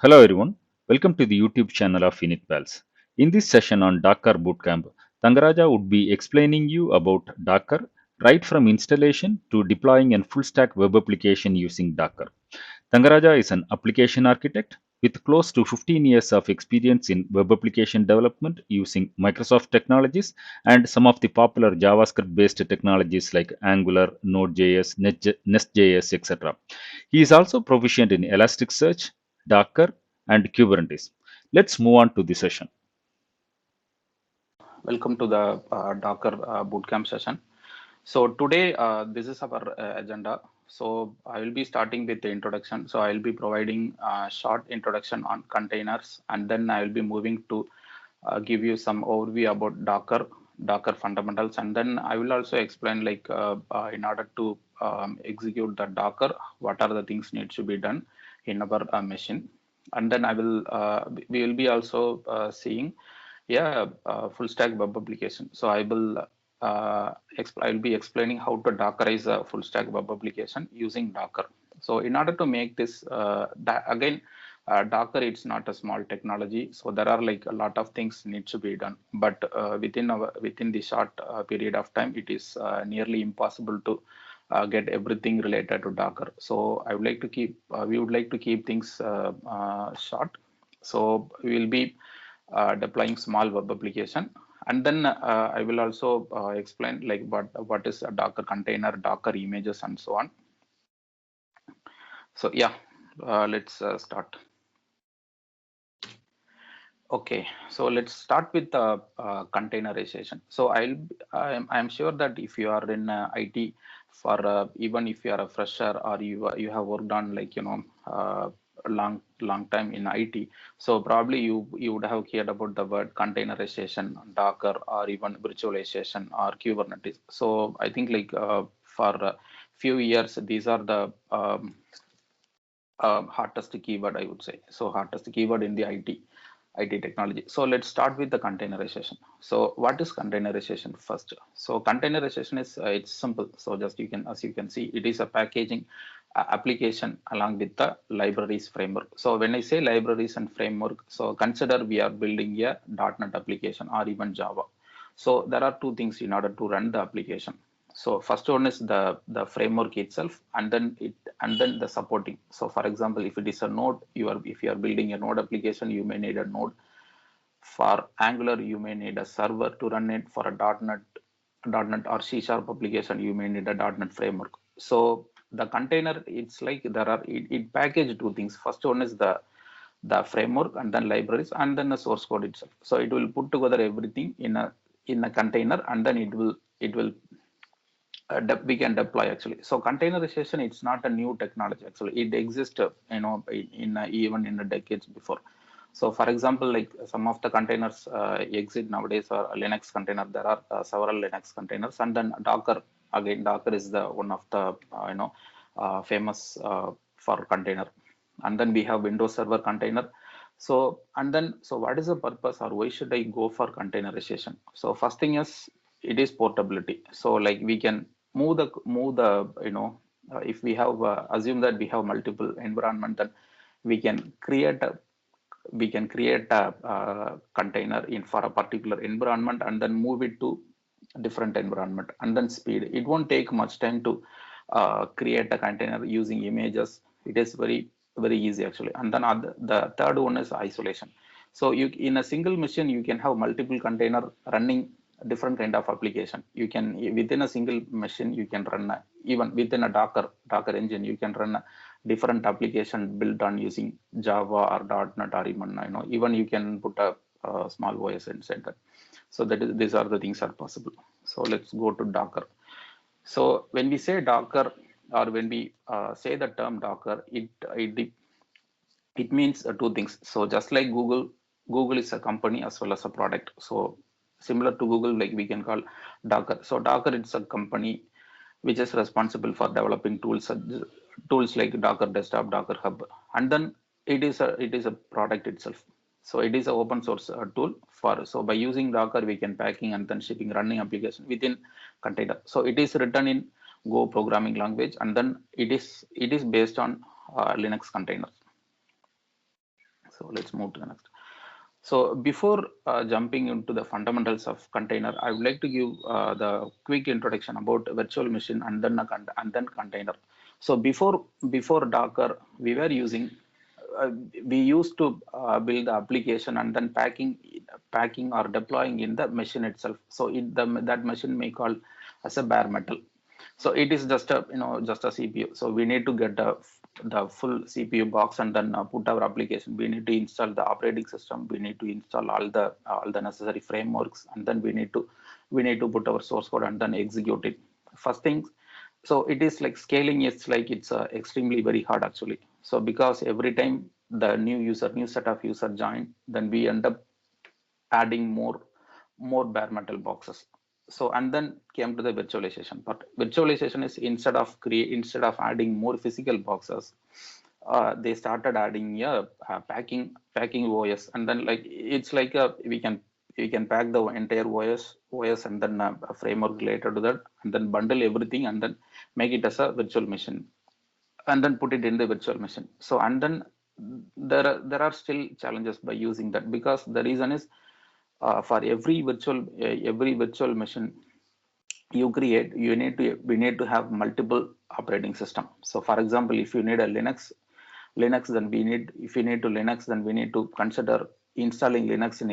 Hello everyone, welcome to the YouTube channel of InitPals. In this session on Docker Bootcamp, Tangaraja would be explaining you about Docker right from installation to deploying a full stack web application using Docker. Tangaraja is an application architect with close to 15 years of experience in web application development using Microsoft technologies and some of the popular JavaScript based technologies like Angular, Node.js, Nest.js, etc. He is also proficient in Elasticsearch, Docker, and Kubernetes. Let's move on to the session. Welcome to the Docker bootcamp session. So today, this is our agenda. So I will be starting with the introduction. So I will be providing a short introduction on containers, and then I will be moving to give you some overview about Docker fundamentals, and then I will also explain in order to execute the Docker, what are the things needs to be done in our machine, and then we will be also seeing full stack web application. So I will be explaining how to Dockerize a full stack web application using Docker. So in order to make this, Docker, it's not a small technology. So there are like a lot of things need to be done, but within the short period of time, it is nearly impossible to get everything related to Docker. So we would like to keep things short. So we will be deploying small web application, and then I will also explain like what is a Docker container, Docker images, and so on. So let's start. Okay, so let's start with the containerization. So I'm sure that if you are in IT, for even if you are a fresher or you have worked on a long time in IT, so probably you would have heard about the word containerization, Docker, or even virtualization or Kubernetes. So I think for a few years these are the hottest keyword, I would say. So hottest keyword in the IT technology. So let's start with the containerization. So what is containerization first? So containerization is it's simple. So just as you can see, it is a packaging application along with the libraries framework. So when I say libraries and framework, so consider we are building a .NET application or even Java. So there are two things in order to run the application. So first one is the framework itself, and then the supporting. So for example, if it is a node, if you are building a node application, you may need a node. For Angular, you may need a server to run it. For a .NET or C# application, you may need a .NET framework. So the container, it's like it package two things. First one is the framework, and then libraries, and then the source code itself. So it will put together everything in a container, and then it will we can deploy actually. So containerization, it's not a new technology actually. It exists even in the decades before. So for example, like some of the containers exist nowadays are Linux container. There are several Linux containers, and then Docker. Again, Docker is the one of the famous for container. And then we have Windows Server container. So what is the purpose, or why should I go for containerization? So first thing is, it is portability. So like we can move the if we have assume that we have multiple environment, then we can create a container in for a particular environment, and then move it to different environment, and then speed. It won't take much time to create a container using images. It is very easy actually. And then the third one is isolation. So you in a single machine, you can have multiple container running different kind of application. You can, within a single machine, you can run even within a Docker engine, you can run a different application built on using Java or .NET, or even even you can put a small OS inside that. So these are the things are possible. So let's go to Docker. So when we say Docker, or when we say the term Docker, it means two things. So just like Google is a company as well as a product. So similar to Google, like we can call Docker. So Docker, it's a company which is responsible for developing tools like Docker Desktop, Docker Hub, and then it is a product itself. So it is an open source tool for. So by using Docker, we can packing and then shipping running application within container. So it is written in Go programming language, and then it is based on Linux containers. So let's move to the next. So before jumping into the fundamentals of container, I would like to give the quick introduction about virtual machine and then and then container. So before Docker, we were using uh, we used to build the application and then packing or deploying in the machine itself. So that machine may call as a bare metal. So it is just a just a CPU. So we need to get the full CPU box and then put our application. We need to install the operating system. We need to install all the necessary frameworks, and then we need to put our source code and then execute it. First thing, so it is like scaling. It's like it's extremely very hard actually. So because every time the new set of user join, then we end up adding more bare metal boxes. So and then came to the virtualization part. Virtualization is instead of adding more physical boxes, they started adding packing OS, and then like it's like we can pack the entire OS and then a framework related to that, and then bundle everything and then make it as a virtual machine and then put it in the virtual machine. So and then there are still challenges by using that, because the reason is for every virtual machine you create, we need to have multiple operating system. So for example, if you need a Linux, then if you need to Linux, then we need to consider installing Linux in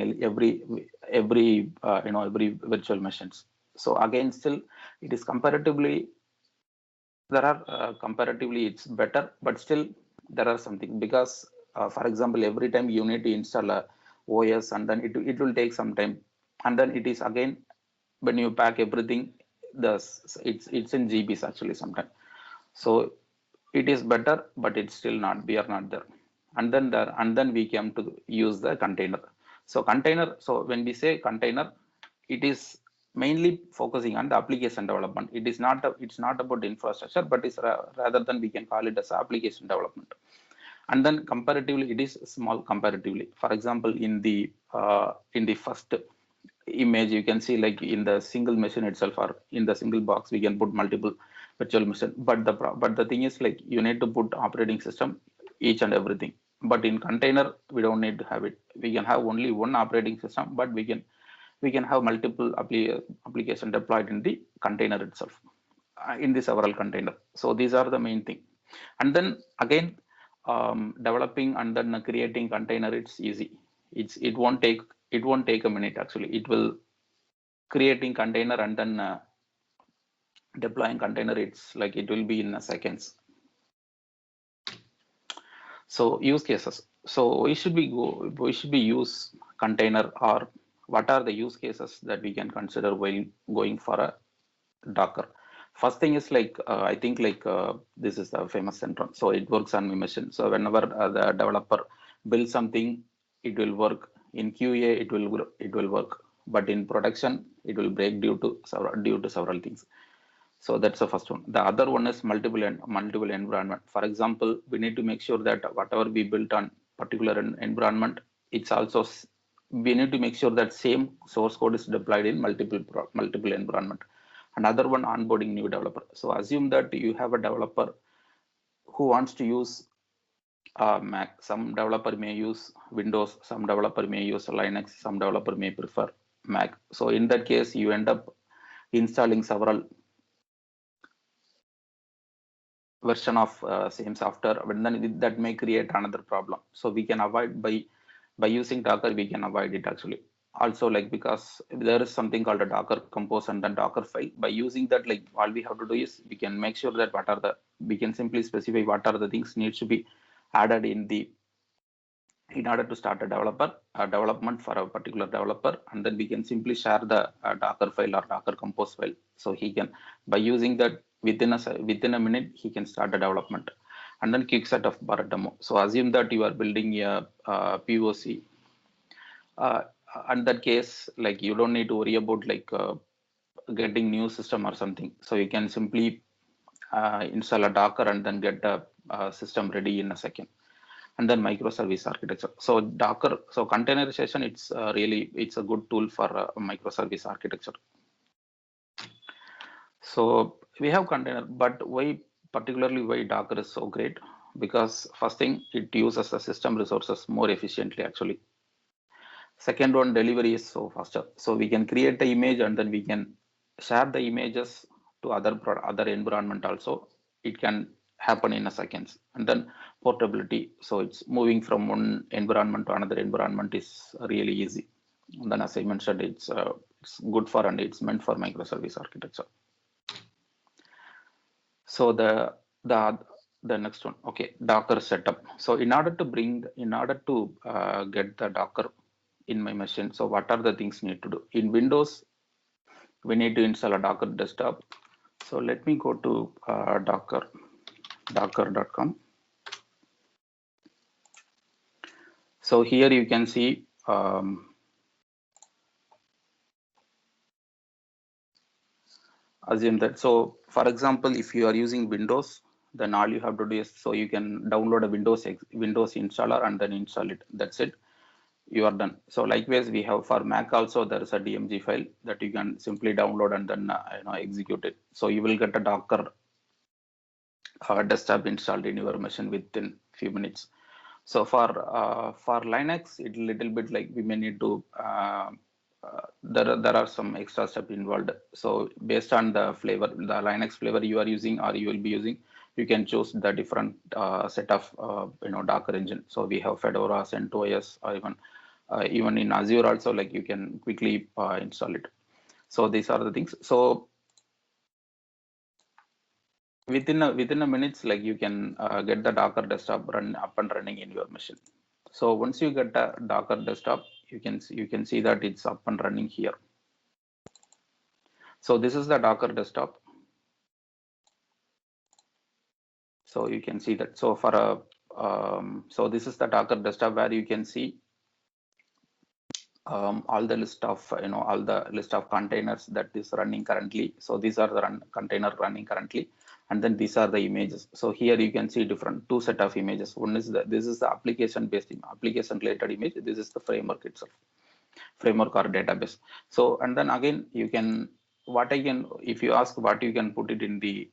every virtual machines. So again, still it is comparatively, there are comparatively it's better, but still there are something, because for example, every time you need to install a OS, and then it will take some time, and then it is again when you pack everything, the it's in GBs actually sometimes. So it is better, but it's still not, we are not there. And then we came to use the container. So container, so when we say container, it is mainly focusing on the application development. It's not about infrastructure, but it's rather than we can call it as application development. And then comparatively it is small comparatively. For example, in the first image, you can see like in the single machine itself, or in the single box, we can put multiple virtual machine. But the thing is, like, you need to put operating system each and everything. But in container, we don't need to have it. We can have only one operating system, but we can have multiple application deployed in the container itself, in the several container. So these are the main thing. And then again, developing and then creating container, it's easy. It won't take a minute actually. It will creating container and then deploying container, it's like it will be in seconds. So use cases. So we should be use container, or what are the use cases that we can consider while going for a Docker. First thing is like I think like this is the famous Centron. So it works on emission. So whenever the developer builds something, it will work. In QA, it will work, but in production, it will break due to several things. So that's the first one. The other one is multiple environment. For example, we need to make sure that whatever we built on particular environment, it's also we need to make sure that same source code is deployed in multiple environment. Another one, onboarding new developer. So assume that you have a developer who wants to use Mac. Some developer may use Windows, some developer may use Linux, some developer may prefer Mac. So in that case, you end up installing several version of same software, but then that may create another problem. So we can avoid by using Docker, we can avoid it actually. Also, like, because there is something called a Docker compose and then Docker file. By using that, like, all we have to do is we can make sure that we can simply specify what are the things needs to be added in order to start a development for a particular developer, and then we can simply share the Docker file or Docker compose file. So he can, by using that, within a minute he can start the development. And then quick set of bar demo. So assume that you are building a POC. In that case, like, you don't need to worry about like getting new system or something. So you can simply install a Docker and then get the system ready in a second. And then microservice architecture. So Docker, so containerization, it's a good tool for microservice architecture. So we have container, but why Docker is so great? because first thing, it uses the system resources more efficiently actually. Second one, delivery is so faster. So we can create the image and then we can share the images to other environment also. It can happen in a seconds. And then portability. So it's moving from one environment to another environment is really easy. And then as I mentioned, it's good for and it's meant for microservice architecture. So the next one, okay, Docker setup. So in order to get the Docker in my machine, so what are the things need to do? In Windows, we need to install a Docker desktop. So let me go to docker.com. So here you can see assume that. So for example, if you are using Windows, then all you have to do is, so you can download a Windows installer and then install it. That's it. You are done. So likewise, we have for Mac also, there is a DMG file that you can simply download and then execute it. So you will get a Docker desktop installed in your machine within few minutes. So for Linux, it little bit like we may need to there are some extra step involved. So based on the flavor, the Linux flavor you are using or you will be using, you can choose the different set of Docker engine. So we have Fedora, CentOS, or even in Azure also, like you can quickly install it. So these are the things. So within a minutes, like you can get the Docker desktop run up and running in your machine. So once you get the Docker desktop, you can see that it's up and running here. So this is the Docker desktop. So you can see that. So for a so this is the Docker desktop where you can see all the list of all the list of containers that is running currently. So these are the container running currently, and then these are the images. So here you can see different two set of images. One is this is the application based application related image. This is the framework itself, framework or database. So and then again you can if you ask what you can put it in the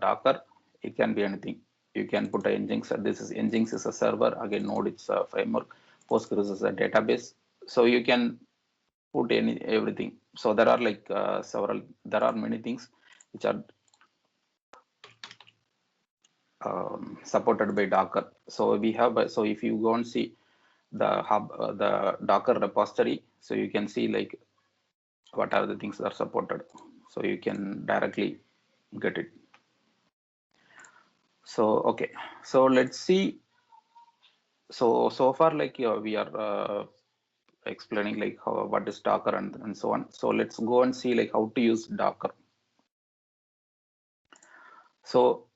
Docker, it can be anything. You can put a Nginx. This is Nginx is a server. Again, Node it's a framework. Postgres is a database. So you can put everything. So there are like there are many things which are supported by Docker. So we have so if you go and see the hub, the Docker repository, so you can see like what are the things that are supported. So you can directly get it. So okay, so let's see. So far like we are explaining like what is Docker and so on. So let's go and see like how to use Docker. So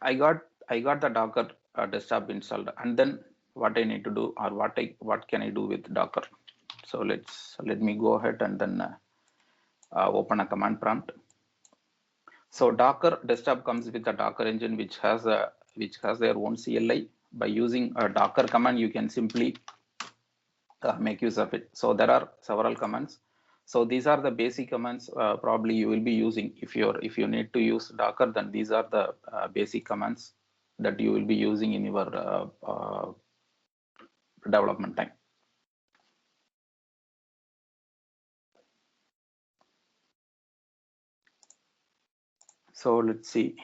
I got the Docker desktop installed, and then what I need to do, or what can I do with Docker? So let me go ahead and then open a command prompt. So Docker desktop comes with a Docker engine which has their own CLI. By using a Docker command, you can simply make use of it. So there are several commands. So these are the basic commands probably you will be using if you need to use Docker. Then these are the basic commands that you will be using in your development time. So let's see.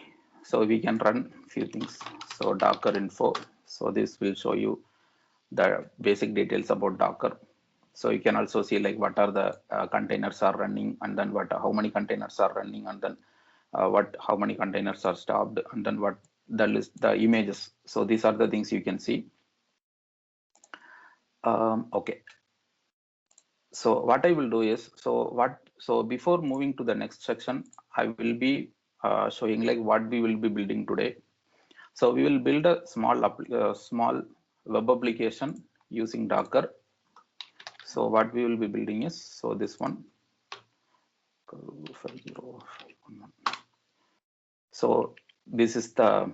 So we can run few things. So Docker info. So this will show you the basic details about Docker. So you can also see like what are the containers are running, and then how many containers are running, and then how many containers are stopped, and then what the images. So these are the things you can see. Okay. So what I will do is, so before moving to the next section, I will be showing like what we will be building today. So we will build a small web application using Docker. So what we will be building is, so this one. So this is the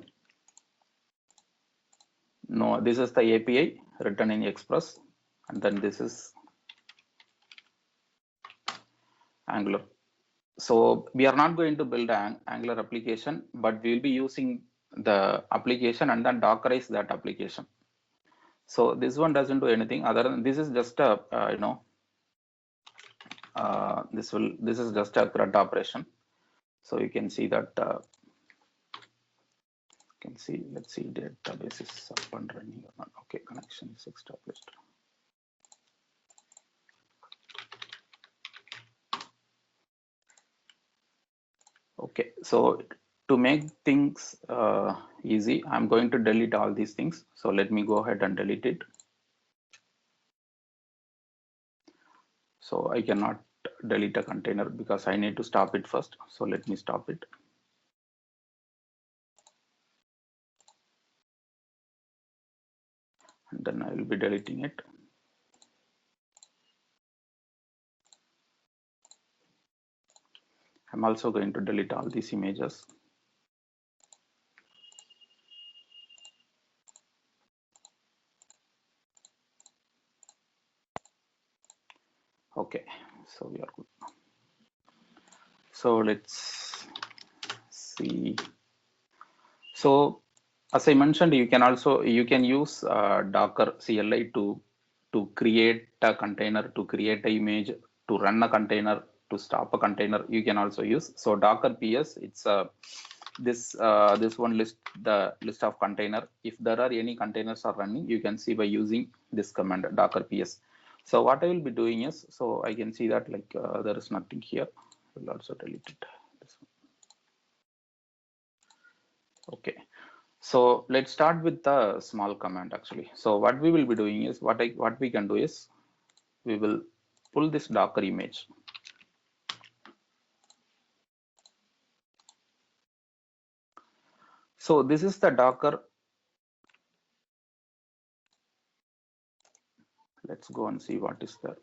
this is the API written in Express, and then this is Angular. So we are not going to build an Angular application, but we will be using the application and then dockerize that application. So this one doesn't do anything other than this is just a this is just a CRUD operation. So you can see that let's see, database is up and running or not. Okay, connection is established. Okay, so to make things easy, I'm going to delete all these things. So let me go ahead and delete it. So I cannot delete a container because I need to stop it first. So let me stop it. And then I will be deleting it. I'm also going to delete all these images. Okay, so we are good. So let's see. So as I mentioned, you can use Docker CLI to create a container, to create an image, to run a container, to stop a container. You can also use. So Docker PS, it's this one list, the list of container. If there are any containers are running, you can see by using this command Docker PS. So what I will be doing is, so I can see that like there is nothing here. I will also delete it. This one. Okay. So let's start with the small command actually. So what we will be doing is what we can do is we will pull this Docker image. So this is the Docker. Let's go and see what is there.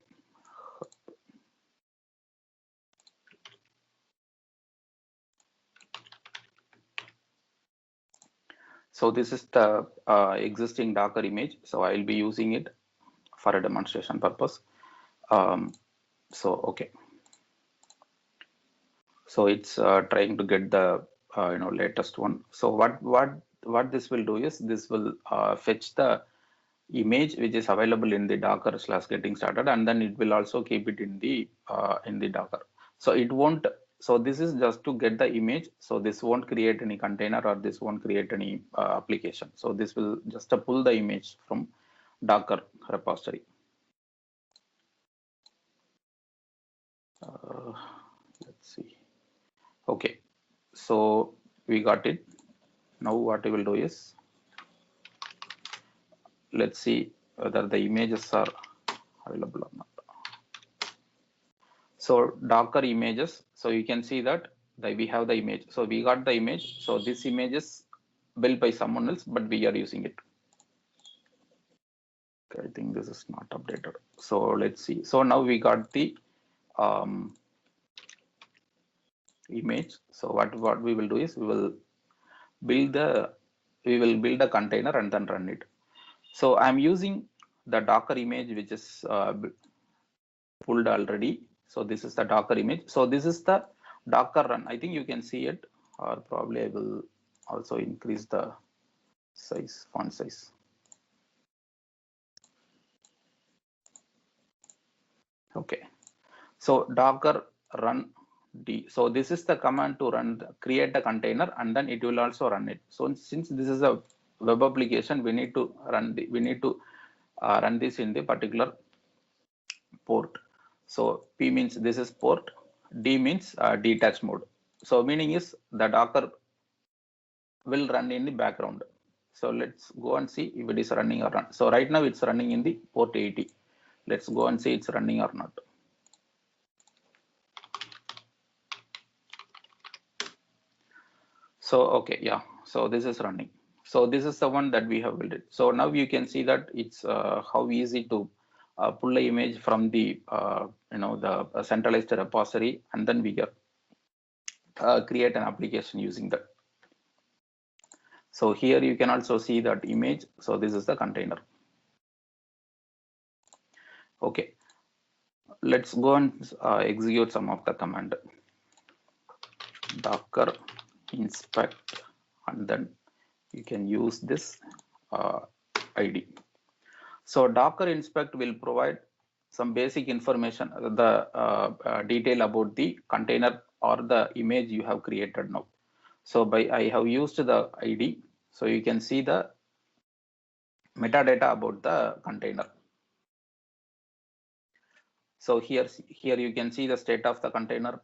So this is the existing Docker image. So I will be using it for a demonstration purpose. So okay. So it's trying to get the latest one. So what this will do is this will fetch the image which is available in the Docker / getting started, and then it will also keep it in the Docker. So it won't. So this is just to get the image. So this won't create any container or this won't create any application. So this will just pull the image from Docker repository. Uh, let's see. Okay, so we got it. Now what I will do is let's see whether the images are available or not. So Docker images, so you can see that we have the image. So we got the image. So this image is built by someone else, but we are using it. Okay, I think this is not updated. So let's see. So now we got the image. So what we will do is build the we will build a container and then run it. So I'm using the Docker image which is pulled already. So this is the Docker image. So this is the Docker run. I think you can see it, or probably I will also increase the size, font size. Okay. So Docker run D. So this is the command to create a container, and then it will also run it. So since this is a web application, we need to run this in the particular port. So P means this is port, D means detached mode. So meaning is the Docker will run in the background. So let's go and see if it is running or not. So right now it's running in the port 80. Let's go and see it's running or not. So okay, yeah, so this is running. So this is the one that we have built it. So now you can see that it's how easy to pull the image from the the centralized repository, and then we get create an application using that. So here you can also see that image. So this is the container. Okay, let's go and execute some of the command. Docker inspect and then you can use this ID. So Docker inspect will provide some basic information, the detail about the container or the image you have created now. So I have used the ID, so you can see the metadata about the container. So here you can see the state of the container,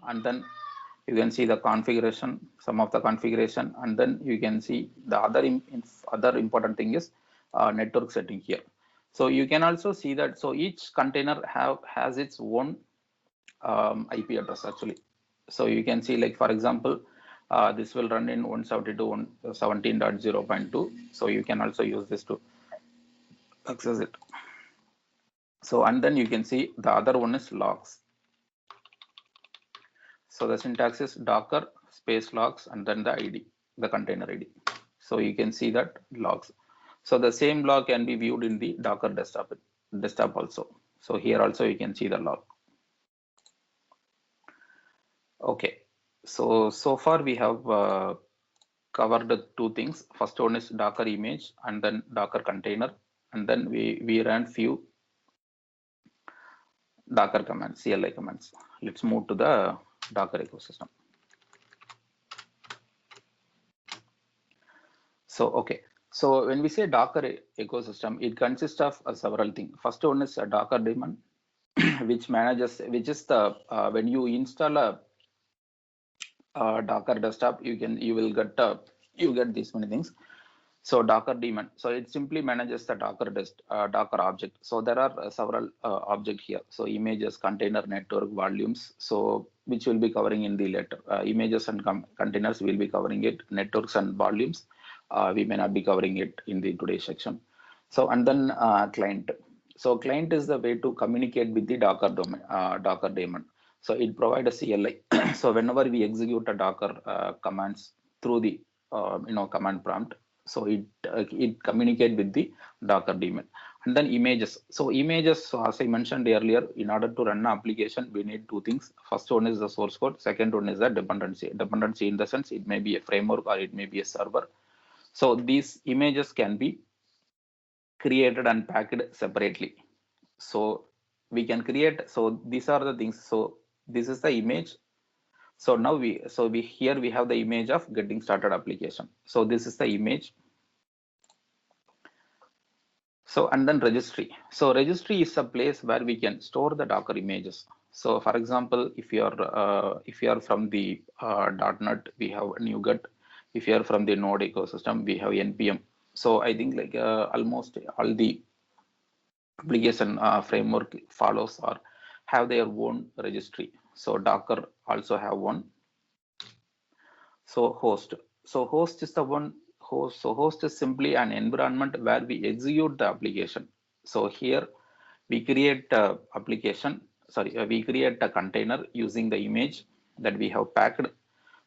and then you can see the configuration, some of the configuration, and then you can see the other important thing is network setting here. So you can also see that, so each container has its own IP address actually. So you can see, like for example, this will run in 172.17.0.2. So you can also use this to access it. So, and then you can see the other one is logs. So the syntax is docker space logs and then the ID, the container ID. So you can see that logs. So the same log can be viewed in the Docker desktop also. So here also you can see the log. Okay. So far we have covered the two things. First one is Docker image and then Docker container. And then we ran few Docker commands, CLI commands. Let's move to the Docker ecosystem. So, okay. So when we say Docker ecosystem, it consists of several things. First one is a Docker daemon, which is the when you install a Docker desktop, you get these many things. So Docker daemon, so it simply manages the Docker object. So there are several objects here. So images, container, network, volumes. So which will be covering in the later. Images and containers will be covering it. Networks and volumes, we may not be covering it in the today's section. So and then client. So client is the way to communicate with the Docker daemon. So it provides a CLI. So whenever we execute a Docker commands through the command prompt, so it communicate with the Docker daemon. And then images. So images, so as I mentioned earlier, in order to run an application, we need two things. First one is the source code. Second one is the dependency. Dependency in the sense it may be a framework or it may be a server. So these images can be created and packed separately. So we can create. So these are the things. So this is the image. So now here we have the image of getting started application. So this is the image. So and then registry. So registry is a place where we can store the Docker images. So for example, if you are from the .NET, we have NuGet. If you are from the Node ecosystem, we have NPM. So I think like almost all the application framework follows or have their own registry. So Docker also have one. So host. So host is the one host. So host is simply an environment where we execute the application. So here we create a application. Sorry, we create a container using the image that we have packed.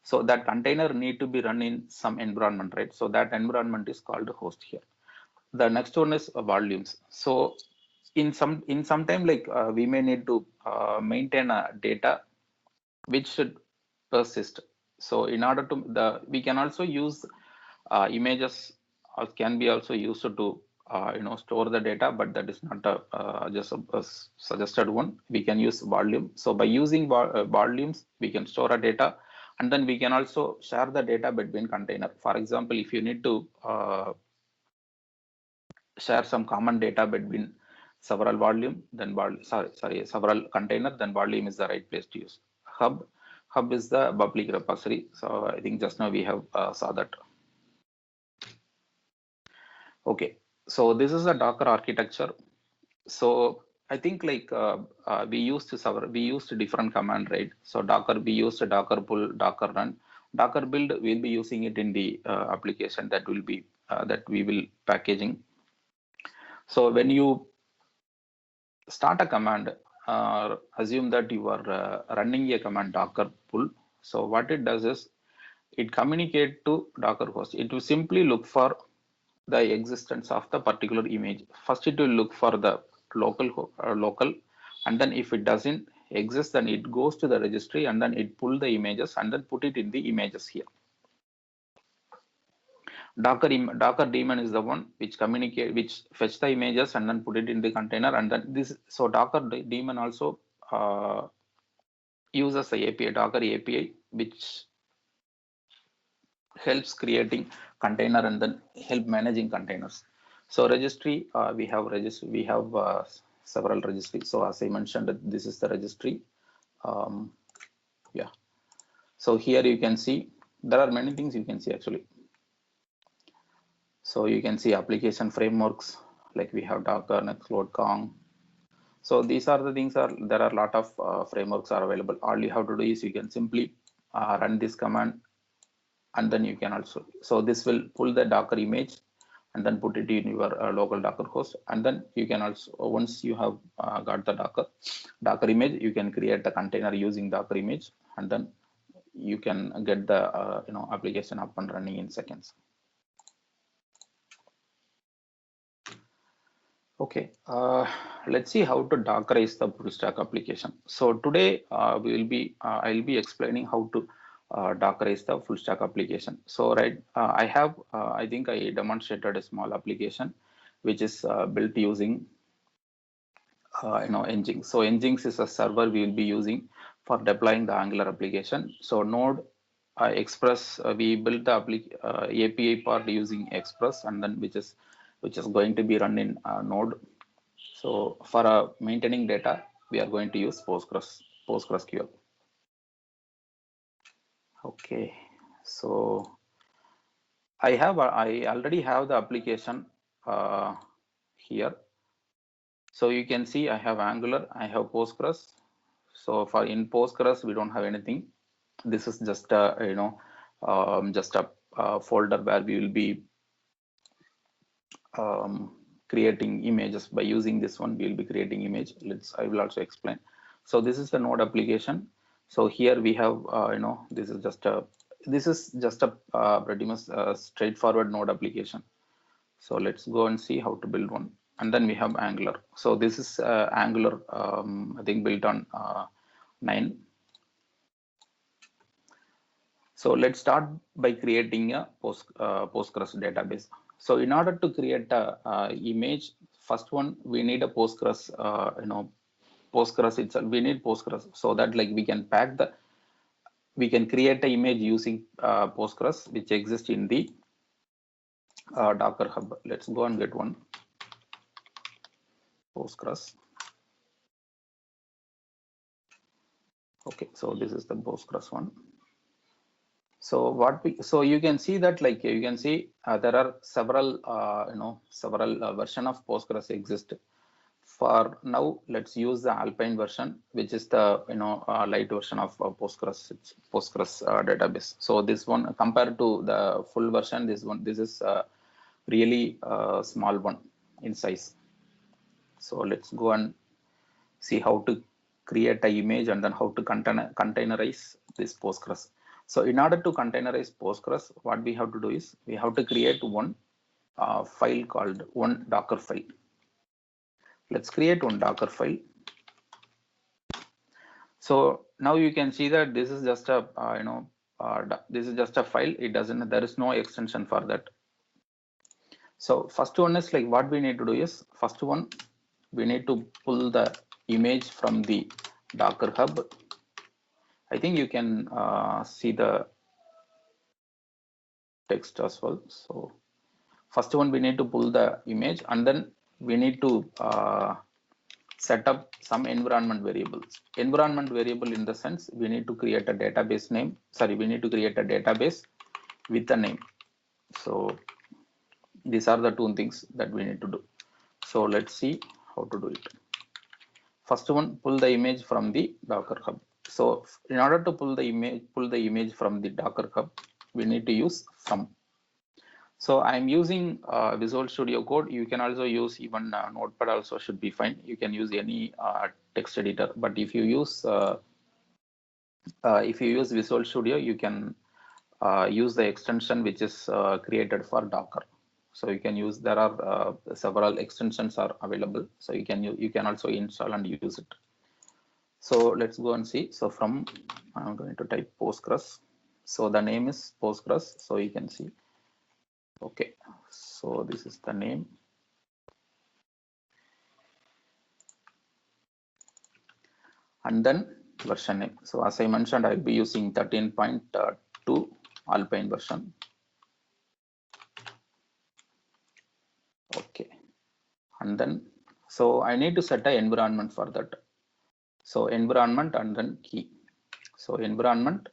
So that container need to be run in some environment, right? So that environment is called host here. The next one is volumes. So in some time, like we may need to maintain a data which should persist. So in order to we can also use images can be also used to store the data, but that is not just a suggested one. We can use volume. So by using volumes, we can store a data, and then we can also share the data between container. For example, if you need to share some common data between several volume, then several container, then volume is the right place to use. Hub is the public repository. So I think just now we have saw that. Okay, so this is a Docker architecture. So I think like we used different command, right? So Docker, we used Docker pull, Docker run, Docker build. We'll be using it in the application that will be that we will packaging. So when you start a command, assume that you are running a command Docker pull. So what it does is it communicate to Docker host. It will simply look for the existence of the particular image. First, it will look for the local, and then if it doesn't exist, then it goes to the registry and then it pull the images and then put it in the images here. Docker daemon is the one which fetch the images and then put it in the container, and then so Docker daemon also uses the API, Docker API, which helps creating container and then help managing containers. So registry, we have several registries. So as I mentioned, this is the registry. Yeah. So here you can see there are many things you can see actually. So you can see application frameworks like we have Docker, Nextcloud, Kong. So these are the things there are a lot of frameworks are available. All you have to do is you can simply run this command, and then you can also, so this will pull the Docker image and then put it in your local Docker host, and then you can also, once you have got the Docker image, you can create a container using Docker image, and then you can get the application up and running in seconds. Okay, let's see how to Dockerize the full stack application. So today I'll be explaining how to Dockerize the full stack application. So I think I demonstrated a small application which is built using Nginx. So Nginx is a server we will be using for deploying the Angular application. So Node Express, we built the API part using Express, and then which is going to be run in Node. So for maintaining data, we are going to use PostgreSQL. Okay, so I already have the application here. So you can see I have Angular, I have Postgres. So for in Postgres, we don't have anything. This is just just a folder where we will be creating images. By using this one, we will be creating image. I will also explain. So this is the Node application. So here we have this is just a pretty much straightforward Node application. So let's go and see how to build one. And then we have Angular. So this is Angular, I think built on 9. So let's start by creating a Postgres database. So in order to create a image, first one we need a Postgres, Postgres itself. We need Postgres so that like we can create an image using Postgres, which exists in the Docker Hub. Let's go and get one Postgres. Okay, so this is the Postgres one. So you can see that there are several version of Postgres exist. For now, let's use the Alpine version, which is the light version of Postgres database. So this one, compared to the full version, this is really small one in size. So let's go and see how to create an image and then how to containerize this Postgres. So in order to containerize Postgres, what we have to do is we have to create one file called one Docker file. Let's create one Docker file. So now you can see that this is just a this is just a file. There is no extension for that. So first one is like what we need to do is first one we need to pull the image from the Docker Hub. I think you can see the text as well. So first one we need to pull the image, and then we need to set up some environment variables. Environment variable in the sense we need to create a database name. Sorry, we need to create a database with a name. So these are the two things that we need to do. So let's see how to do it. First one, pull the image from the Docker Hub. So in order to pull the image from the Docker Hub, we need to use from. So I'm using Visual Studio Code. You can also use even Notepad also should be fine. You can use any text editor. But if you use Visual Studio, you can use the extension which is created for Docker. So you can use, there are several extensions are available. So you can also install and use it. So let's go and see. So I'm going to type Postgres. So the name is Postgres. So you can see. Okay, so this is the name. And then version name. So as I mentioned, I'll be using 13.2 Alpine version. Okay, and then so I need to set an environment for that. So environment and then key. So environment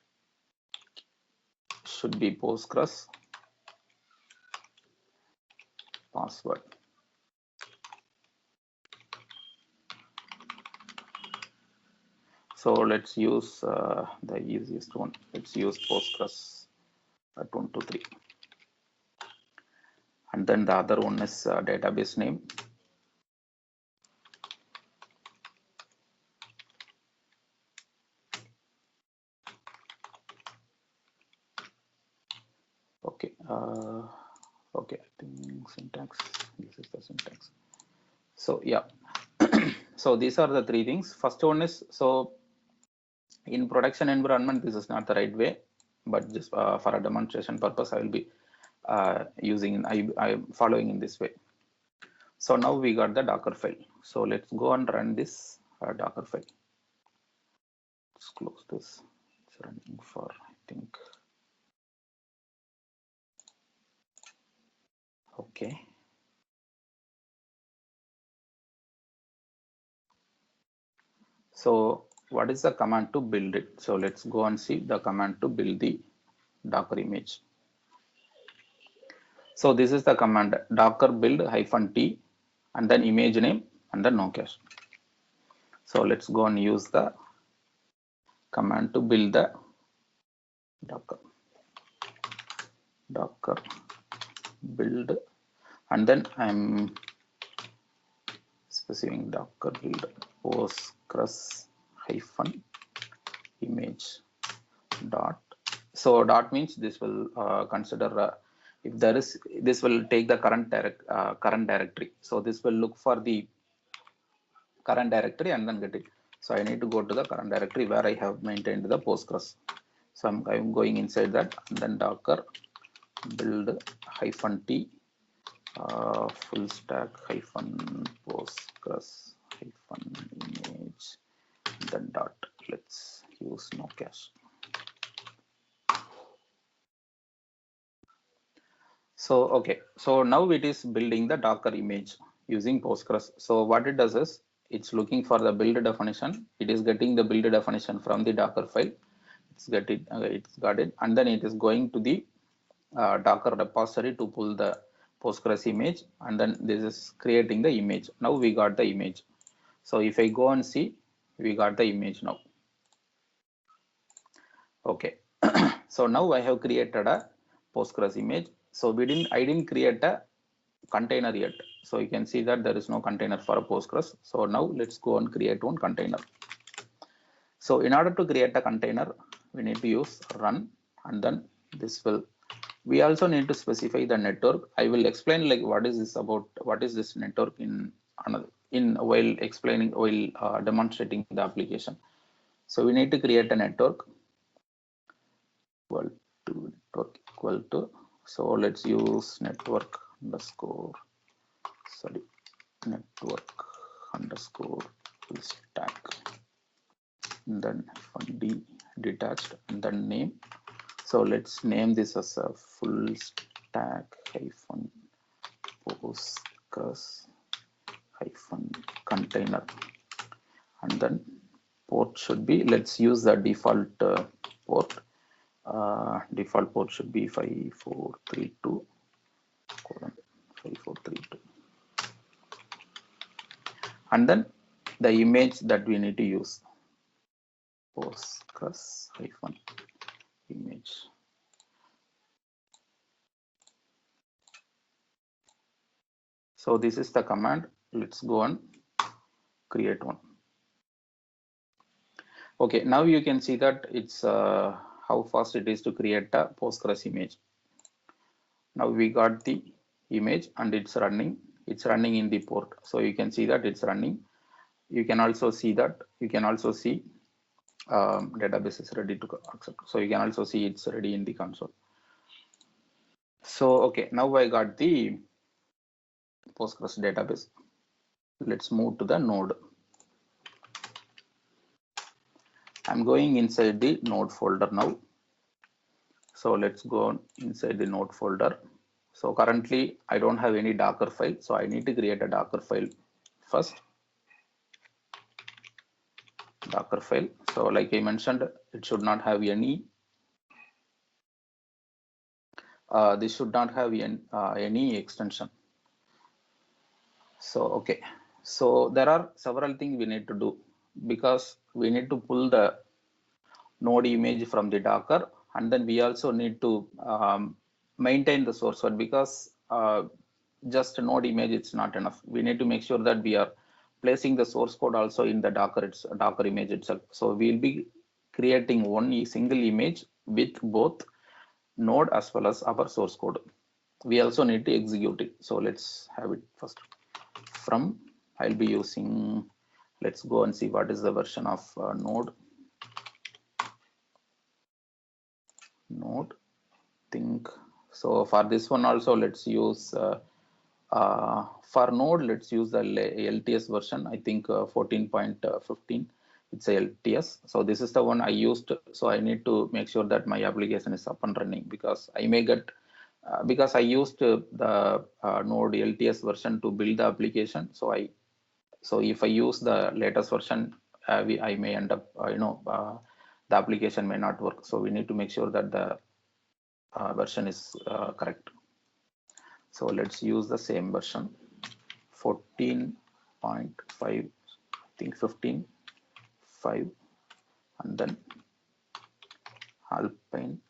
should be Postgres password. So let's use the easiest one. Let's use Postgres at 123. And then the other one is database name. Okay. Okay. I think syntax. This is the syntax. So yeah. So these are the three things. First one is, so in production environment, this is not the right way, but just for a demonstration purpose, I will be I following in this way. So now we got the Docker file. So let's go and run this Docker file. Let's close this. It's running for, I think. Okay. So what is the command to build it? So let's go and see the command to build the Docker image. So this is the command docker build -t and then image name and then no cache. So let's go and use the command to build the docker build, and then I'm specifying docker build postgres -image dot. So dot means this will consider if there is, this will take the current directory. So this will look for the current directory and then get it. So I need to go to the current directory where I have maintained the Postgres. So I'm going inside that, and then docker build -t full stack -postgres -image, then dot. Let's use no cache. So okay, so now it is building the Docker image using Postgres. So what it does is, it's looking for the build definition. It is getting the build definition from the Docker file. It's got it, and then it is going to the Docker repository to pull the Postgres image, and then this is creating the image. Now we got the image. So if I go and see, we got the image now. Okay. So now I have created a Postgres image. So I didn't create a container yet. So you can see that there is no container for a Postgres. So now let's go and create one container. So in order to create a container, we need to use run, and then this will, we also need to specify the network. I will explain like what is this about, what is this network in another, in while explaining, while demonstrating the application. So we need to create a network equal to network equal to, so let's use network underscore, sorry, network underscore full stack, and then -d detached, and then name. So let's name this as a full stack -postgres container, and then port should be, let's use the default port. Default port should be 5432 5432, and then the image that we need to use, Postgres -image. So this is the command. Let's go and create one. Okay, now you can see that it's how fast it is to create a Postgres image. Now we got the image and it's running. It's running in the port. So you can see that it's running. You can also see database is ready to accept. So you can also see it's ready in the console. So, okay, now I got the Postgres database. Let's move to the node. I'm going inside the node folder now. So let's go inside the node folder. So currently I don't have any Docker file, so I need to create a Docker file first. Docker file. So like I mentioned, it should not have any. This should not have any extension. So okay. So there are several things we need to do because we need to pull the node image from the Docker, and then we also need to maintain the source code because just node image it's not enough. We need to make sure that we are placing the source code also in the Docker image itself. So we'll be creating one single image with both node as well as our source code. We also need to execute it. So let's have it first. From I'll be using, let's go and see what is the version of node think. So for this one also, let's use for node, let's use the LTS version. I think 14.15. It's a LTS. So this is the one I used. So I need to make sure that my application is up and running because I may get because I used the node LTS version to build the application. So if I use the latest version, I may end up the application may not work. So we need to make sure that the version is correct. So let's use the same version 14.5, I think 15.5, and then Alpine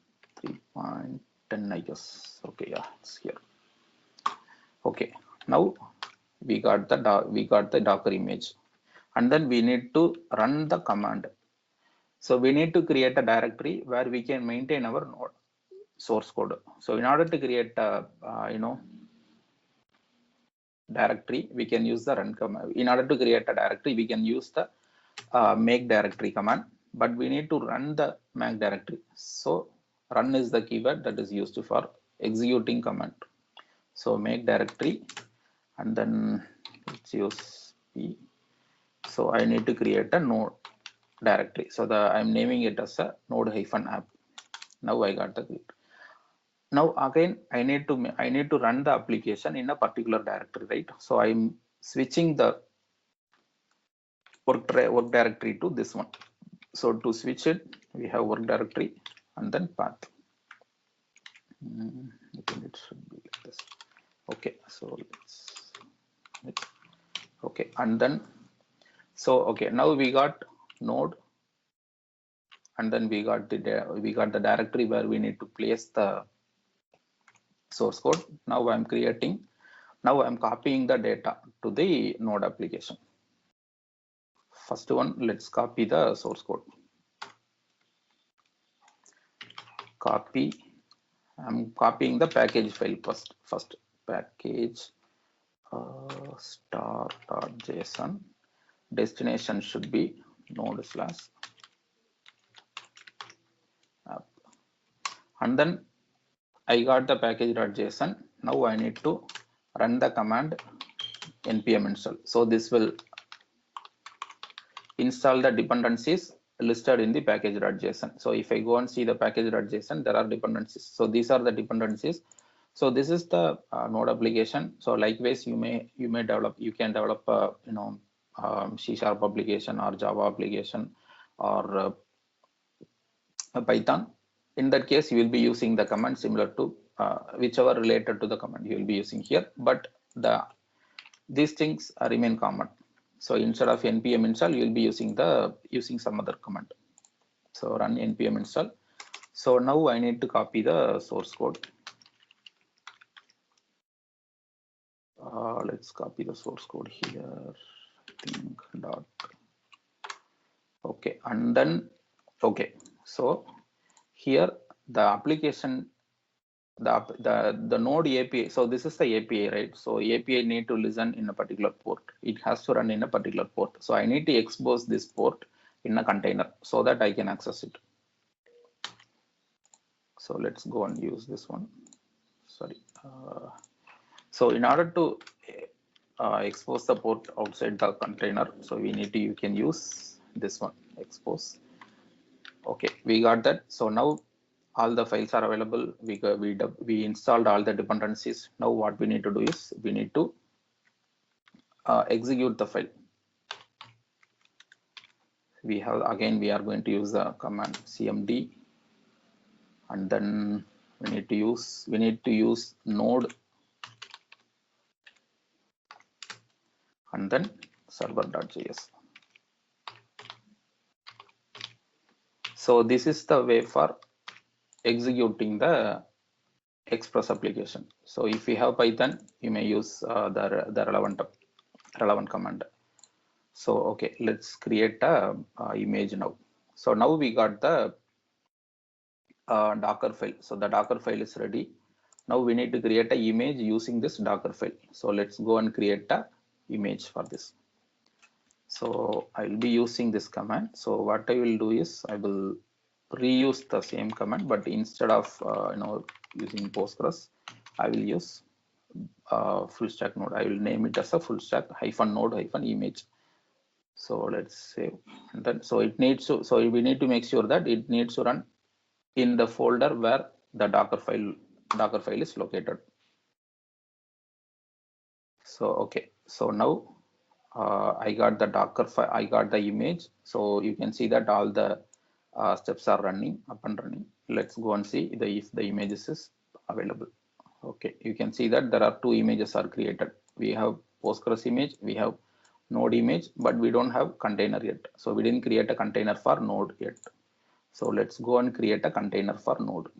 3.10, I guess. Okay, yeah, it's here. Okay, now we got the Docker image, and then we need to run the command. So we need to create a directory where we can maintain our node source code. So in order to create a directory, we can use the run command. In order to create a directory, we can use the make directory command, but we need to run the make directory. So run is the keyword that is used for executing command. So make directory, and then let's use p. So I need to create a node directory. So I'm naming it as a node-app. Now I got the grid. Now again I need to run the application in a particular directory, right? So I'm switching the work directory to this one. So to switch it, we have work directory and then path. I think it should be like this. Okay, so let's okay, and then so okay, now we got node, and then we got the directory where we need to place the source code. Now I'm copying the data to the node application. First one, let's copy the source code. Copy. I'm copying the package file first package star.json. Destination should be node/app, and then I got the package.json. Now I need to run the command npm install. So this will install the dependencies listed in the package.json. So if I go and see the package.json, there are dependencies. So these are the dependencies. So this is the node application. So likewise, you can develop C# application or Java application or Python. In that case, you will be using the command similar to whichever related to the command you will be using here, but these things remain common. So instead of npm install, you will be using some other command. So run npm install. So now I need to copy the source code. Let's copy the source code here. I think dot. Okay, and then okay. So here the application, the node API. So this is the API, right? So API need to listen in a particular port. It has to run in a particular port. So I need to expose this port in a container so that I can access it. So let's go and use this one. sorry. So in order to expose the port outside the container, so we need to, you can use this one, expose. Okay, we got that. So now all the files are available. We installed all the dependencies. Now what we need to do is we need to execute the file. We have, again, we are going to use the command cmd, and then we need to use node, and then server.js. So this is the way for executing the Express application. So if you have Python, you may use the relevant command. So okay, let's create a image now. So now we got the Docker file. So the Docker file is ready. Now we need to create an image using this Docker file. So let's go and create a image for this. So I will be using this command. So what I will do is I will reuse the same command, but instead of using Postgres, I will use full stack node. I will name it as a full stack -node-image. So let's save, and then so it needs to, so we need to make sure that it needs to run in the folder where the Docker file is located. So okay, so now I got the Docker file, I got the image. So you can see that all the steps are running, up and running. Let's go and see if the images is available. Okay, you can see that there are two images are created. We have Postgres image, we have node image, but we don't have container yet. So we didn't create a container for node yet. So let's go and create a container for node.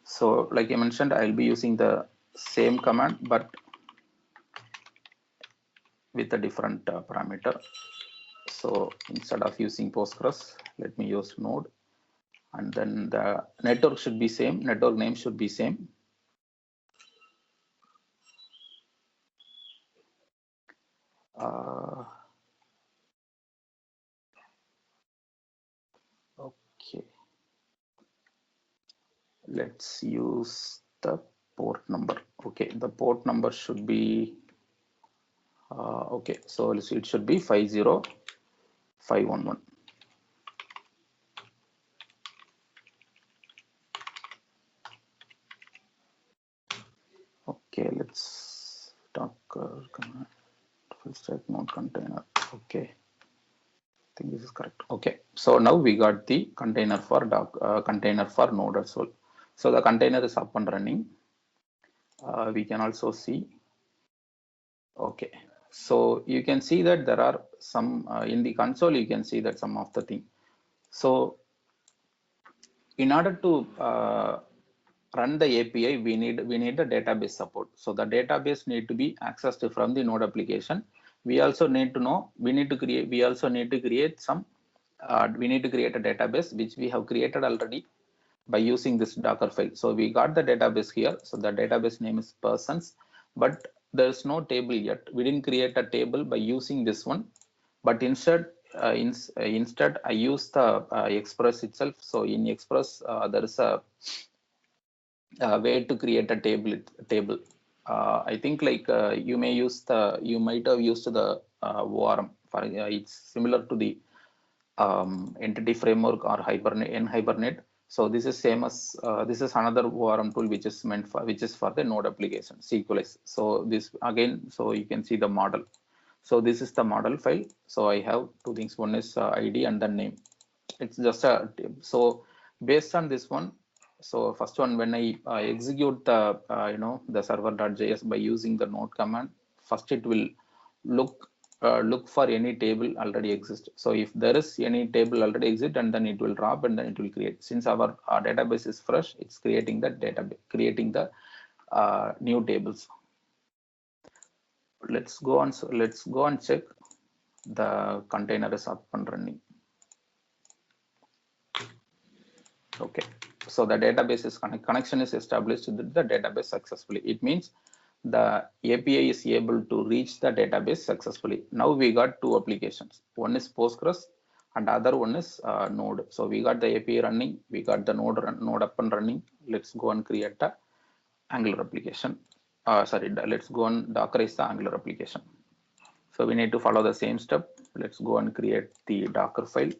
So like I mentioned, I'll be using the same command, but with a different parameter. So instead of using Postgres, let me use node, and then the network should be same, network name should be same. Okay, let's use the port number. Okay, the port number should be okay, so it should be 50511. Okay, let's Docker command full stack node container. Okay, I think this is correct. Okay, so now we got the container for container for node as well. So the container is up and running. We can also see. Okay, so you can see that there are some in the console. You can see that some of the thing. So in order to run the API, we need the database support. So the database need to be accessed from the node application. We also need to know, we need to create some we need to create a database which we have created already by using this Docker file. So we got the database here. So the database name is persons, but there's no table yet. We didn't create a table by using this one, but instead I use the Express itself. So in Express there is a way to create a table. I think like you might have used the ORM for it's similar to the entity framework or Hibernate. So this is same as this is another ORM tool which is for the node application, SQLize. So this again, so you can see the model. So this is the model file. So I have two things. One is ID and then name. It's just a, so based on this one. So first one, when I execute the the server.js by using the node command, first it will look for any table already exist. So if there is any table already exist, and then it will drop and then it will create. Since our database is fresh, it's creating the database, creating the new tables. Let's go and check the container is up and running. Okay, so the database is connection is established with the database successfully. It means the API is able to reach the database successfully. Now we got two applications. One is Postgres, and other one is node. So we got the API running, we got the node up and running. Let's go and create a Angular application. Let's go and Dockerize the Angular application. So we need to follow the same step. Let's go and create the Docker file.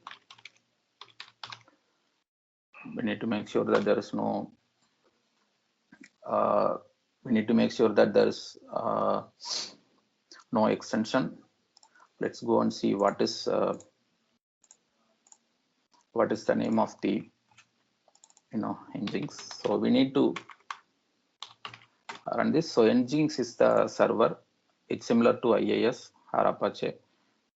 We need to make sure that there is no we need to make sure that there is no extension. Let's go and see what is the name of the Nginx. So we need to run this. So Nginx is the server. It's similar to IIS or Apache.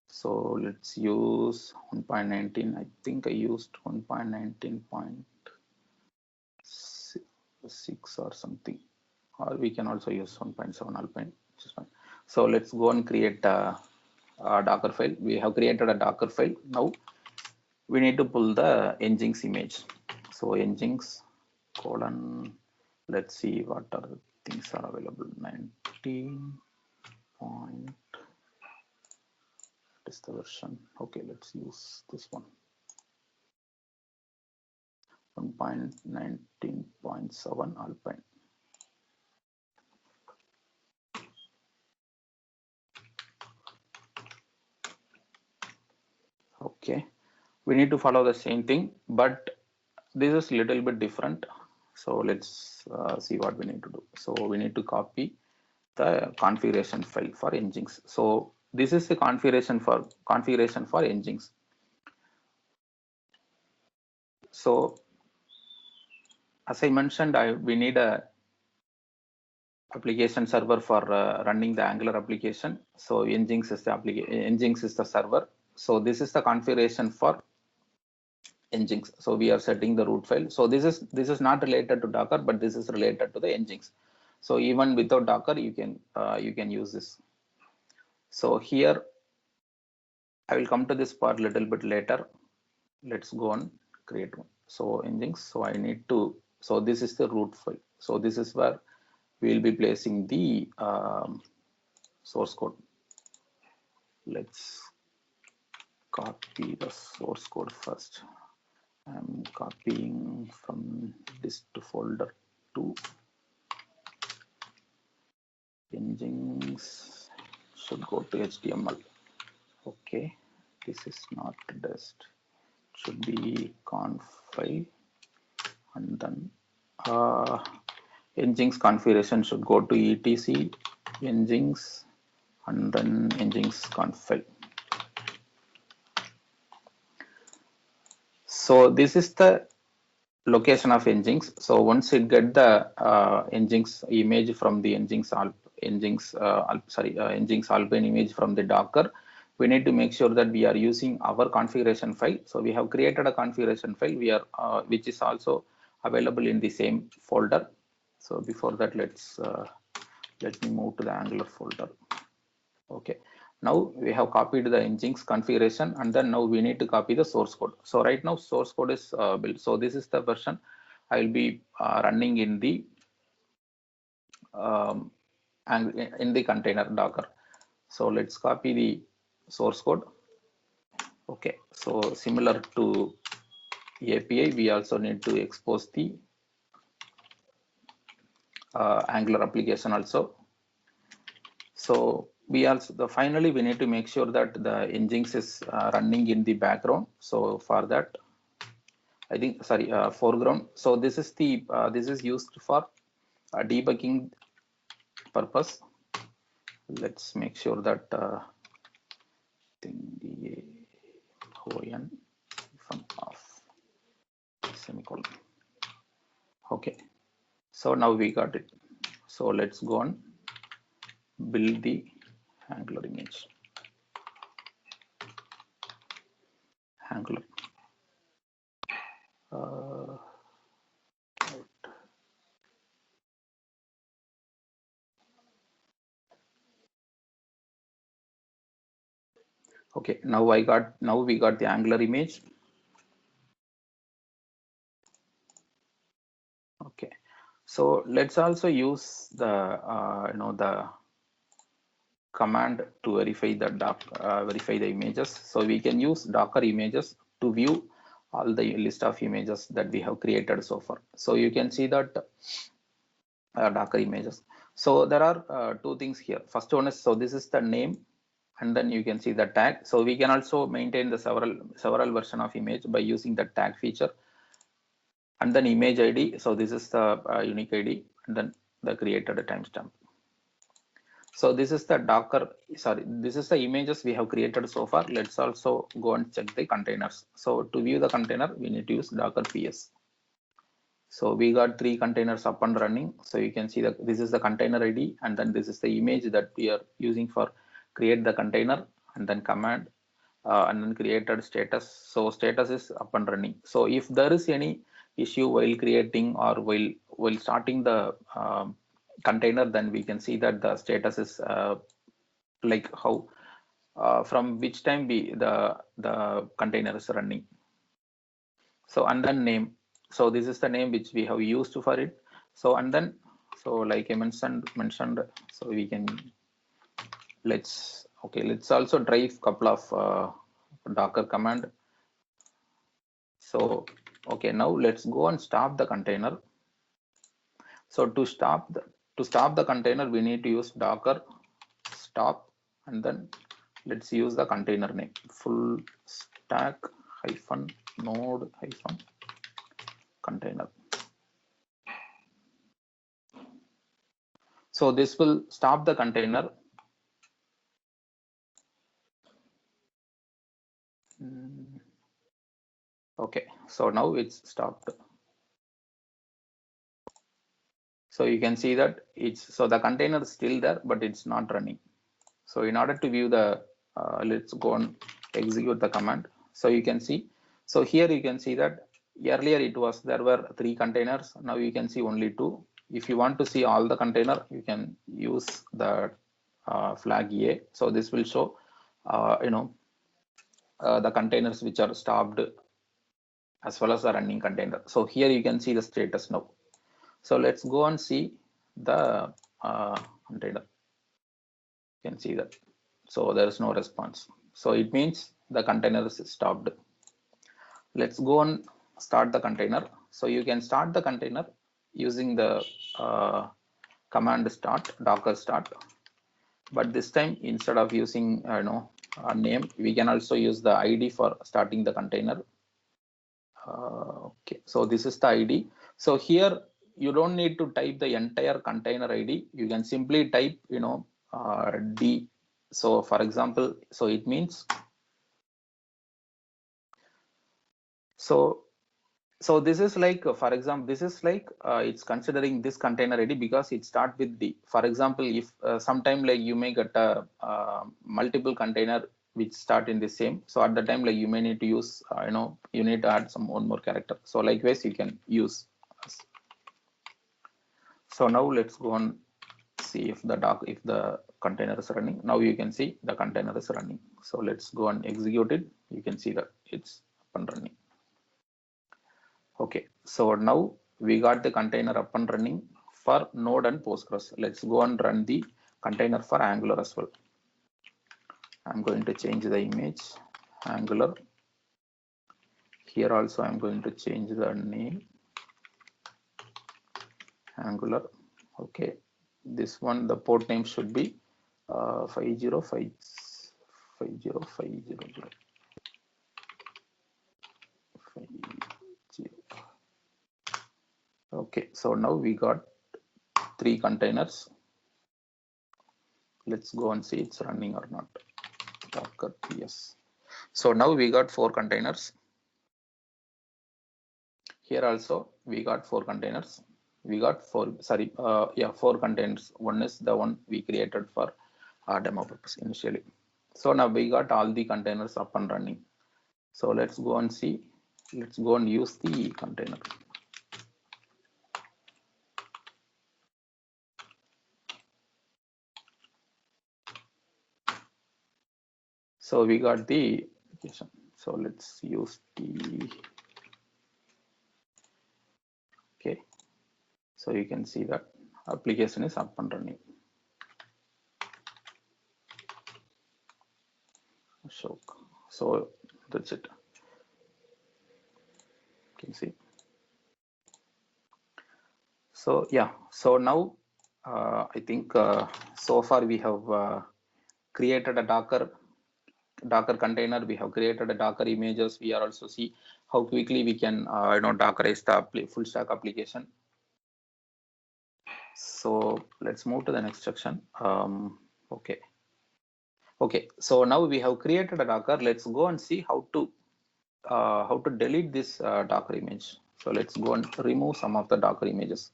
So let's use 1.19. I think I used 1.19.6 or something, or we can also use 1.7 Alpine, which is fine. So let's go and create a Docker file. We have created a Docker file. Now we need to pull the Nginx image. So Nginx : let's see what other things are available. 19 point is the version. Okay, let's use this one. 1.19.7 Alpine. Okay, we need to follow the same thing, but this is a little bit different. So let's see what we need to do. So we need to copy the configuration file for Nginx. So this is the configuration for Nginx. So as I mentioned, we need a application server for running the Angular application. So Nginx is the server. So this is the configuration for Nginx. So we are setting the root file. So this is not related to Docker, but this is related to the Nginx. So even without Docker, you can use this. So here I will come to this part a little bit later. Let's go and create one. So Nginx. So I need to. So this is the root file. So this is where we will be placing the source code. Let's copy the source code first. I'm copying from dist folder to Nginx. Should go to HTML. Okay, this is not dist. Should be conf file, and then Nginx configuration should go to etc Nginx and then Nginx conf file. So this is the location of Nginx. So once it get the Nginx image from the Nginx Alpine image from the Docker, we need to make sure that we are using our configuration file. So we have created a configuration file which is also available in the same folder. So before that, let me move to the Angular folder. Okay, now we have copied the Nginx configuration, and then now we need to copy the source code. So right now source code is built. So this is the version I will be running in the container Docker. So let's copy the source code. Okay, so similar to API, we also need to expose the Angular application also. So finally we need to make sure that the Nginx is running in the background. So for that, I think foreground. So this is used for debugging purpose. Let's make sure that the ON from off semicolon. Okay, so now we got it. So let's go on build the Angular image. Angular. Right. Okay, now we got the Angular image. Okay, so let's also use the the command to verify the images. So we can use Docker images to view all the list of images that we have created so far. So you can see that Docker images. So there are two things here. First one is, so this is the name, and then you can see the tag. So we can also maintain the several version of image by using the tag feature, and then image ID. So this is the unique ID, and then the created timestamp. So this is the this is the images we have created so far. Let's also go and check the containers. So to view the container, we need to use Docker PS. So we got 3 containers up and running. So you can see that this is the container ID, and then this is the image that we are using for create the container, and then command, and then created status. So status is up and running. So if there is any issue while creating or while starting the container, then we can see that the status is like how from which time the container is running. So and then name. So this is the name which we have used for it. So and then, so like I mentioned, so we can, let's also drive couple of Docker command. So okay, now let's go and stop the container. So to stop the container, we need to use Docker stop, and then let's use the container name, full stack hyphen node hyphen container. So this will stop the container. Okay, so now it's stopped. So you can see that so the container is still there, but it's not running. So in order to view the, let's go and execute the command. So you can see, so here you can see that earlier there were 3 containers. Now you can see only 2. If you want to see all the container, you can use the flag A. So this will show, the containers which are stopped as well as the running container. So here you can see the status now. So let's go and see the container. You can see that. So there is no response. So it means the container is stopped. Let's go and start the container. So you can start the container using the command start, Docker start. But this time, instead of using a name, we can also use the ID for starting the container. Okay, so this is the ID. So here you don't need to type the entire container ID. You can simply type D. So for example, so it means, so this is like, for example, this is like it's considering this container ID because it start with D. For example, if sometime like you may get a multiple container which start in the same, so at the time like you may need to use you need to add one more character. So likewise you can use. So now let's go and see if the container is running. Now you can see the container is running. So let's go and execute it. You can see that it's up and running. Okay, so now we got the container up and running for Node and Postgres. Let's go and run the container for Angular as well. I'm going to change the image Angular. Here also I'm going to change the name Angular. Okay, this one, the port name should be 50500. Okay, so now we got 3 containers. Let's go and see it's running or not. Docker PS. So now we got 4 containers. Here also we got 4 containers. We got 4 containers. One is the one we created for demo purpose initially. So now we got all the containers up and running. So let's go and see. Let's go and use the container. So we got the application. So let's use the, okay. So you can see that application is up and running. Ashok. So that's it. You can see. So yeah, so now I think so far we have created a Docker container. We have created a Docker images. We are also see how quickly we can Dockerize the full stack application. So let's move to the next section. Okay. Okay. So now we have created a Docker. Let's go and see how to delete this Docker image. So let's go and remove some of the Docker images.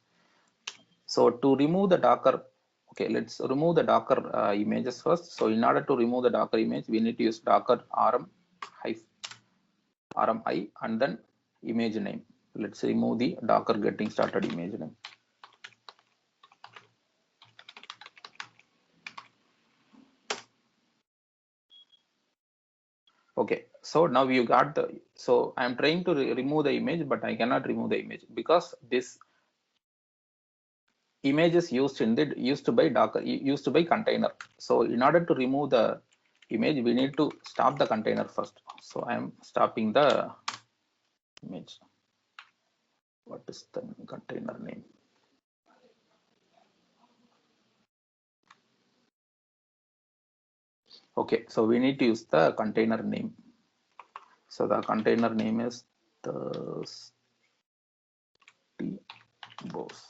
So to remove the Docker, okay, let's remove the Docker images first. So in order to remove the Docker image, we need to use Docker RMI and then image name. Let's remove the Docker getting started image name. Okay, so now you got the, so I'm trying to remove the image, but I cannot remove the image because this image is used by Docker, used by container. So in order to remove the image, we need to stop the container first. So I am stopping the image. What is the container name? Okay, so we need to use the container name. So the container name is the boss.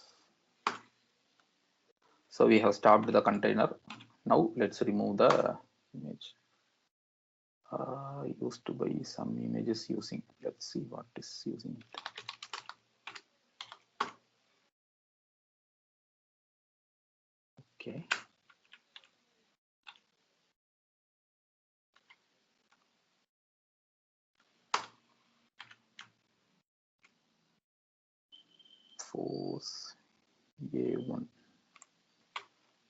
So we have stopped the container. Now let's remove the image. Used to buy some images using. Let's see what is using it. Okay. Force A1.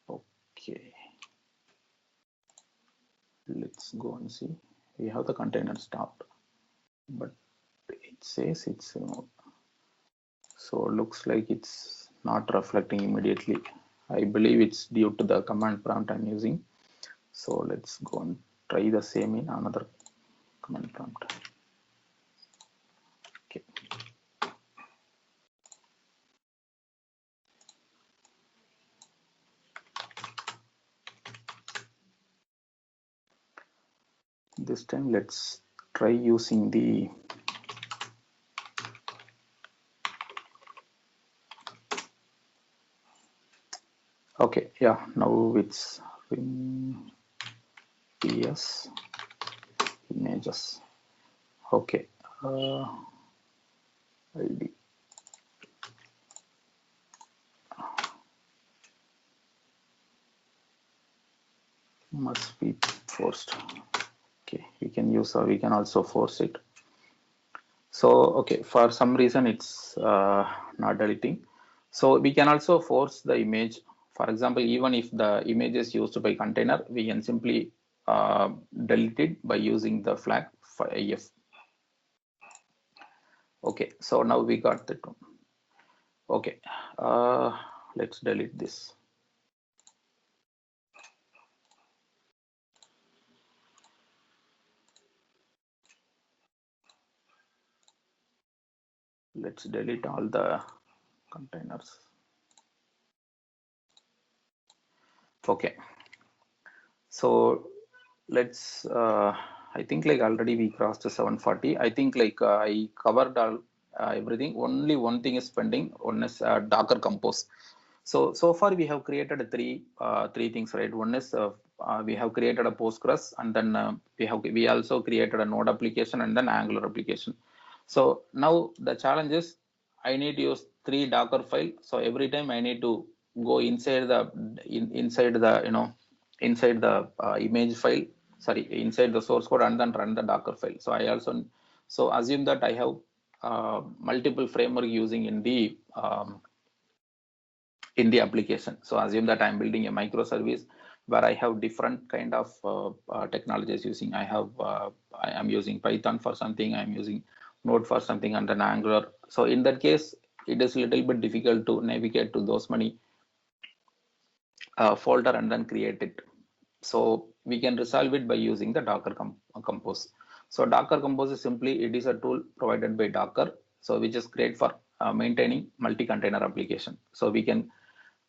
Okay. Let's go and see. We have the container stopped, but it says it's removed. So looks like it's not reflecting immediately. I believe it's due to the command prompt I'm using. So let's go and try the same in another command prompt. Okay. This time let's try using the okay, yeah, now it's PS images. Okay, ID must be forced. Okay, we can use we can also force it. So okay, for some reason it's not deleting. So we can also force the image. For example, even if the image is used by container, we can simply delete it by using the flag for if. Okay, so now we got that one. Okay, let's delete this. Let's delete all the containers. Okay, so let's I think like already we crossed the 740. I think like I covered all everything. Only one thing is pending. One is Docker Compose. So far we have created three things, right? One is we have created a Postgres, and then we also created a Node application and then Angular application. So now the challenge is I need to use three Docker file. So every time I need to go inside the inside the inside the image file, sorry, inside the source code, and then run the Docker file. So I also, so assume that I have multiple framework using in the application. So assume that I'm building a microservice where I have different kind of technologies using. I am using Python for something, I'm using Node for something, and then Angular. So in that case, it is a little bit difficult to navigate to those many folder and then create it. So we can resolve it by using the Docker Compose. So Docker Compose is simply, it is a tool provided by Docker, so which is great for maintaining multi-container application. So we can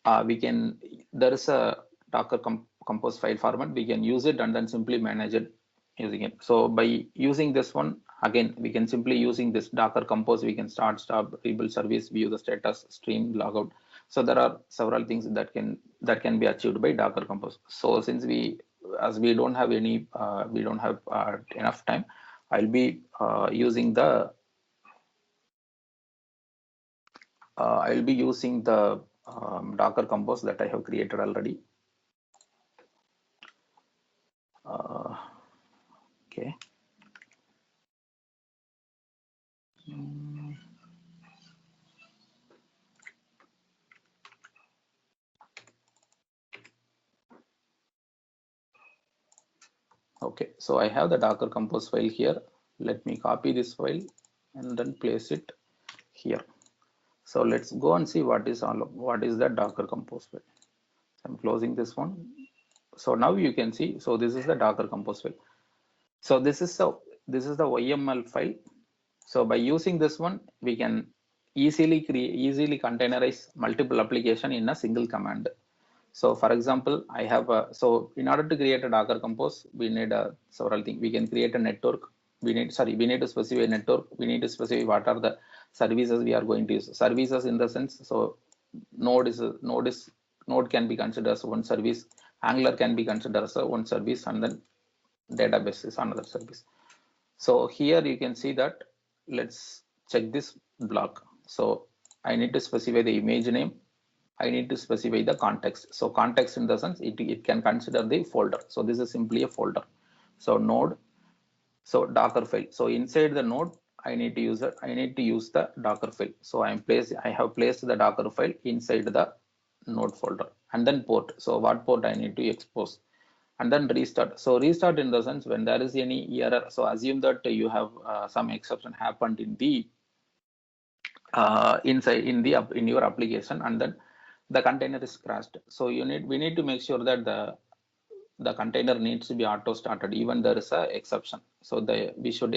there is a Docker Compose file format, we can use it and then simply manage it using it. So by using this one, again, we can simply using this Docker Compose, we can start, stop, rebuild service, view the status, stream, logout. So there are several things that can be achieved by Docker Compose. So since as we don't have any enough time, I'll be using the Docker Compose that I have created already. Okay. Okay, so I have the Docker Compose file here. Let me copy this file and then place it here. So let's go and see what is the Docker Compose file. So I'm closing this one. So now you can see, so this is the Docker Compose file. So this is the YML file. So by using this one, we can easily containerize multiple application in a single command. So for example, I have so in order to create a Docker Compose, we need several things. We can create a network. We need to specify a network. We need to specify what are the services we are going to use. Services in the sense, so node can be considered as one service. Angular can be considered as one service, and then database is another service. So here you can see that, let's check this block. So I need to specify the image name. I need to specify the context. So context in the sense it can consider the folder. So this is simply a folder. So node, so Docker file. So inside the node, I need to use the Docker file. So I have placed the Docker file inside the node folder, and then port. So what port I need to expose, and then restart. So restart in the sense when there is any error. So assume that you have some exception happened in the in your application, and then the container is crashed. So we need to make sure that the container needs to be auto started even there is a exception. So we should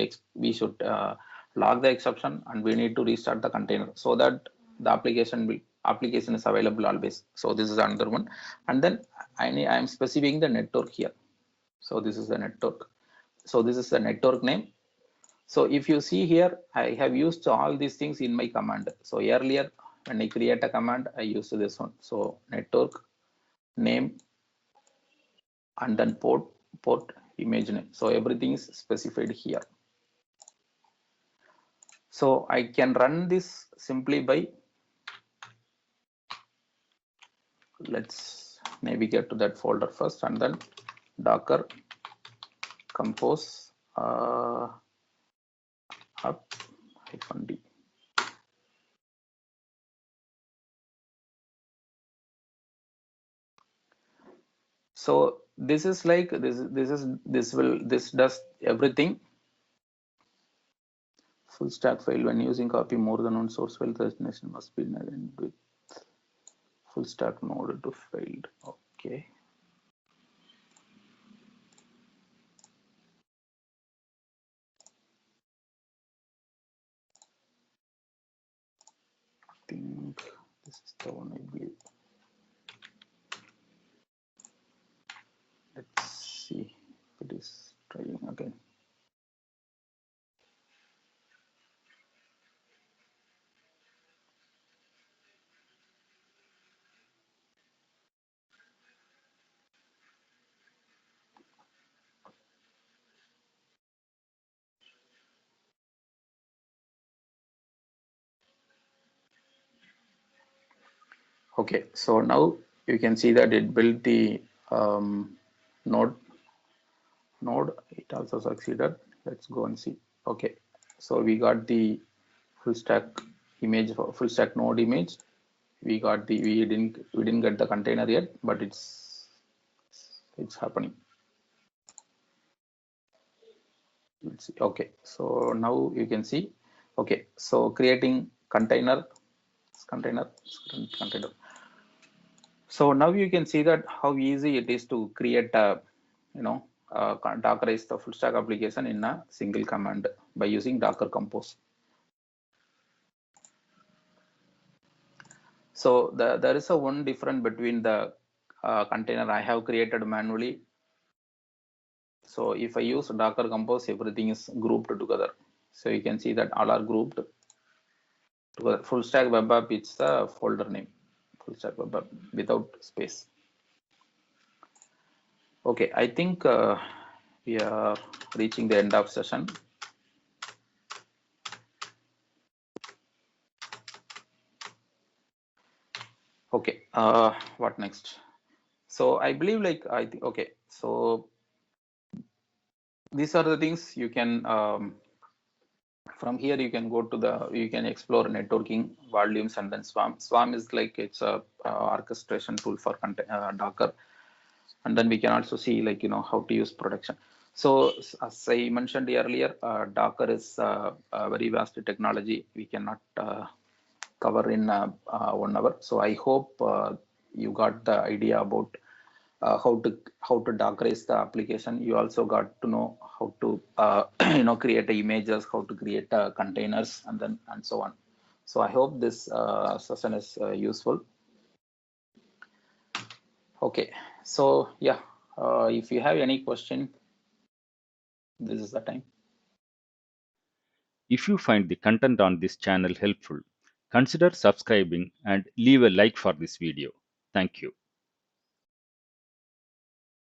log the exception, and we need to restart the container so that the application is available always. So this is another one, and then I am specifying the network here. So this is the network. So this is the network name. So if you see here, I have used all these things in my command. So earlier when I create a command, I used this one. So network name, and then port image name. So everything is specified here. So I can run this simply by, let's navigate to that folder first, and then Docker Compose up -d. So this is like this does everything. Full stack file, when using copy more than one source file, the destination must be aligned with full stack node to failed. Okay. I think this is the one I believe. Let's see if it is trying again. Okay, so now you can see that it built the node. It also succeeded. Let's go and see. Okay, so we got the full stack image, full stack node image. We didn't get the container yet, but it's happening. Let's see. Okay, so now you can see. Okay, so creating container. So now you can see that how easy it is to create a Dockerize the full stack application in a single command by using Docker Compose. So there is a one difference between the container I have created manually. So if I use Docker Compose, everything is grouped together. So you can see that all are grouped together. Full stack web app, it's the folder name, full stack web app without space. Okay, I think we are reaching the end of session. Okay, what next? So I believe I think, okay, so these are the things you can, from here you can go to you can explore networking, volumes, and then Swarm. Swarm is like it's a orchestration tool for Docker. And then we can also see how to use production. So as I mentioned earlier, Docker is a very vast technology. We cannot cover in 1 hour. So I hope you got the idea about how to Dockerize the application. You also got to know how to create images, how to create containers, and so on. So I hope this session is useful. Okay, so yeah, if you have any question, this is the time. If you find the content on this channel helpful, consider subscribing and leave a like for this video. Thank you.